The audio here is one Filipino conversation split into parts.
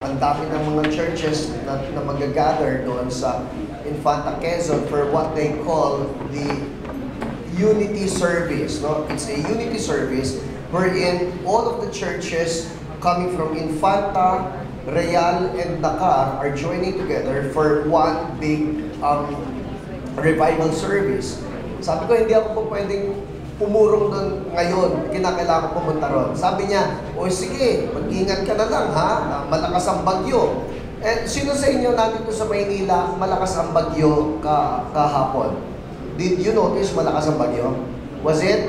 Ang dami ng mga churches na mag-gather doon sa Infanta Quezon for what they call the unity service. No? It's a unity service wherein all of the churches coming from Infanta, Real, and Dakar are joining together for one big revival service. Sabi ko, hindi ako po pwedeng pumurong doon ngayon, kinakailangan pumunta ron. Sabi niya, o sige, mag-ingat ka na lang ha, malakas ang bagyo. Eh, sino sa inyo natin sa Maynila, malakas ang bagyo kahapon? Did you notice malakas ang bagyo? Was it?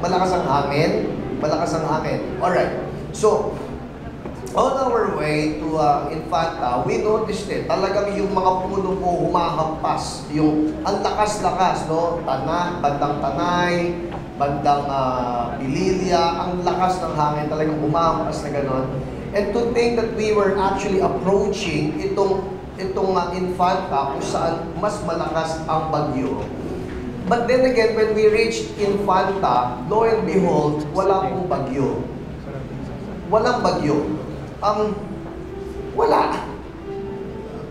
Malakas ang hangin? Malakas ang hangin. Alright. So, on our way to Infanta, we noticed it. Talagang yung mga puno po humahampas. Yung ang lakas-lakas, no? Bandang Tanay, bandang Pililya, ang lakas ng hangin, talagang humahampas na gano'n. And to think that we were actually approaching itong Infanta kung saan mas malakas ang bagyo. But then again, when we reached Infanta, lo and behold, wala pong bagyo. Walang bagyo. Wala.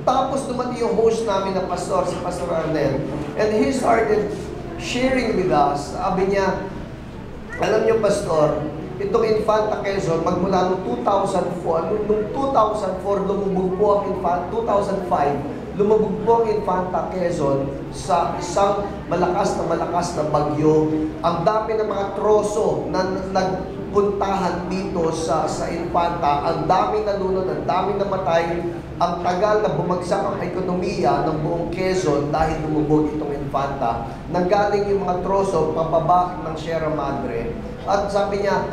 Tapos dumating yung host namin na pastor, si Pastor Arnel, and he started sharing with us. Sabi niya, alam niyo Pastor, itong Infanta Quezon, magmula noong 2004, noong 2004, lumubog po ang Infanta, 2005, lumubog po ang Infanta Quezon sa isang malakas na bagyo. Ang dami ng mga troso na nagpuntahan dito sa Infanta, ang daming nalunod, ang daming namatay, ang tagal na bumagsak ang ekonomiya ng buong Quezon dahil lumubog itong Infanta. Nanggaling yung mga troso pababa ng Sierra Madre. At sabi niya,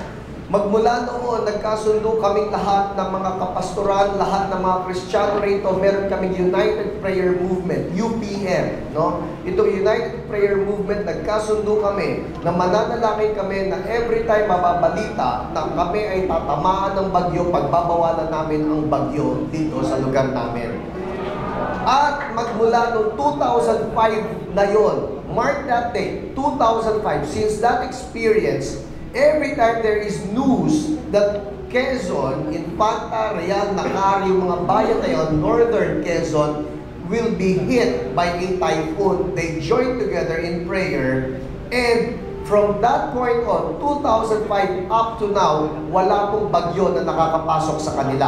magmula noon, nagkasundo kaming lahat ng mga kapastoran, lahat ng mga Kristiyano rito, meron kaming United Prayer Movement, UPM. No? Itong United Prayer Movement, nagkasundo kami na mananalangin kami na every time mababalita na kami ay tatamaan ng bagyo, pagbabawalan namin ang bagyo dito sa lugar namin. At magmula noong 2005 na yon, mark that date, 2005, since that experience, every time there is news that Quezon, Infanta, Real, Nakari, yung mga bayan na yun, Northern Quezon, will be hit by a typhoon, they join together in prayer. And from that point on, 2005 up to now, wala pong bagyo na nakakapasok sa kanila.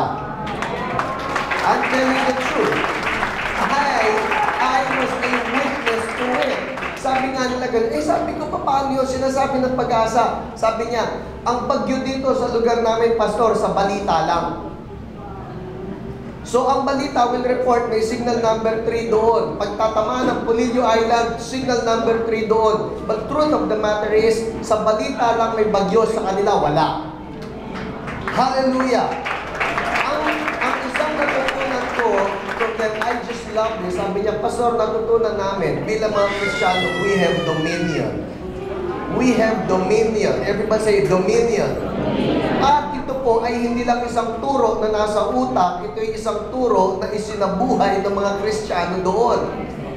I'm telling the truth. I was a witness to it. Sabi nga nila ganun, sabi ko, paano yun? Sinasabi ng Pag-asa. Sabi niya, ang bagyo dito sa lugar namin, Pastor, sa balita lang. So, ang balita will report may signal number 3 doon. Pagtatamaan ng Polillo Island, signal number 3 doon. But truth of the matter is, sa balita lang may bagyo, sa kanila wala. Hallelujah! Ang isang natutunan ko, that I just love this, sabi niya, Pastor, natutunan namin, bilang mga Kristiyano, we have dominion. We have dominion. Everybody say, dominion. At ito po ay hindi lang isang turo na nasa utak, ito ay isang turo na isinabuhay ng mga Kristiyano doon.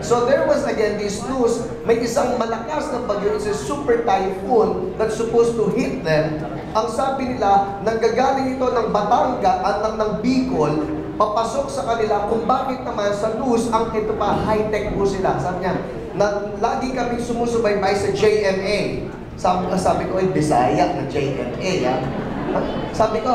So there was again this news, may isang malakas na bagyo, it's a super typhoon that's supposed to hit them. Ang sabi nila, nanggagaling ito ng Batangas at ng Bicol, papasok sa kanila kung bakit naman sa news, ang ito pa, high-tech po sila. Sabi niya, na lagi kaming sumusubaybay sa JMA. Sabi ko, ay, Bisaya na JMA, ha? Sabi ko,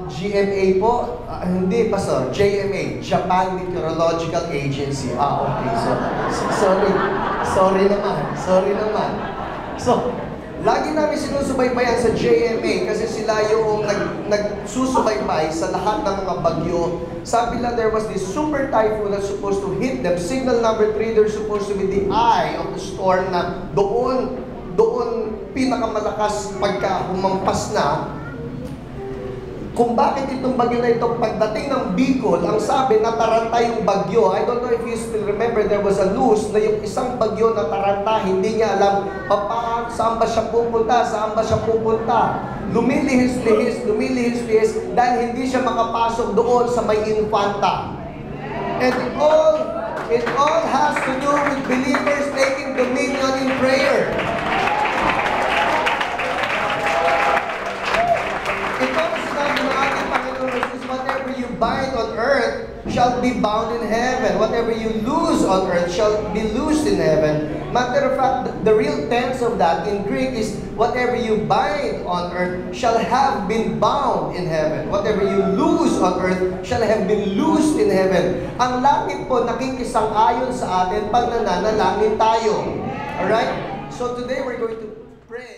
GMA po, hindi, Pastor, JMA, Japan Meteorological Agency. Okay, so, sorry naman. So, lagi namin sinusubaybayan sa JMA kasi sila yung nagsusubaybay sa lahat ng mga bagyo. Sabi lang, there was this super typhoon that's supposed to hit them. Signal number 3, there's supposed to be the eye of the storm na doon pinakamalakas pagka humampas na. Kung bakit itong bagyo na ito, pagdating ng Bicol, ang sabi, nataranta yung bagyo. I don't know if you still remember, there was a news na yung isang bagyo nataranta, hindi niya alam saan ba siya pupunta. Lumilihis-lihis, dahil hindi siya makapasok doon sa may Infanta. And it all has to do with believers taking dominion in prayer. Ito ang sinabi ng ating Panginoon bind on earth shall be bound in heaven. Whatever you loose on earth shall be loosed in heaven. Matter of fact, the real tense of that in Greek is whatever you bind on earth shall have been bound in heaven. Whatever you loose on earth shall have been loosed in heaven. Ang langit po nakikisang-ayon sa atin pag nananalangin tayo. Alright? So today we're going to pray.